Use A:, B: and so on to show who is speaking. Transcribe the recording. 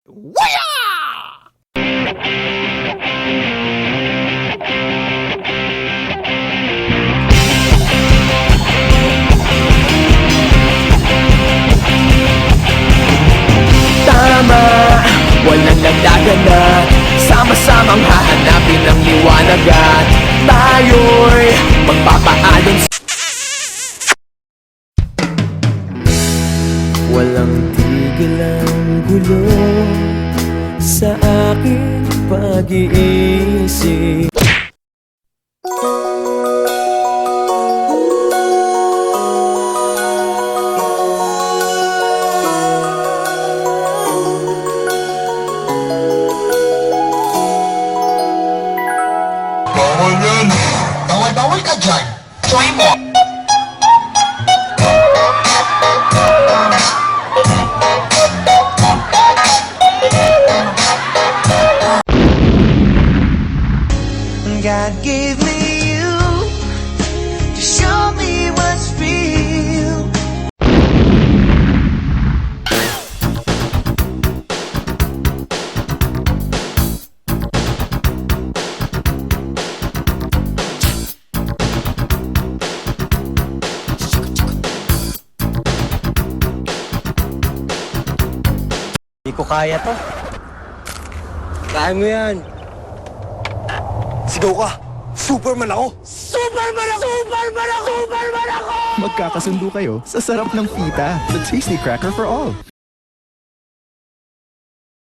A: Waya! Tama, walang lagdagan na sama-samang hahanapin ang liwanag at tayo'y magpapaalon. Walang tigil ang gulo sa aking pag-iisip.
B: Bawal yan! Bawal ka dyan! Try mo!
C: God gave me you to show me what's real.
A: Hindi ko kaya to. Kaya mo yan.
D: Sigaw ka! Superman ako!
A: Superman ako! Superman ako! Superman ako!
E: Magkakasundo kayo sa sarap ng fita, the tasty cracker for all.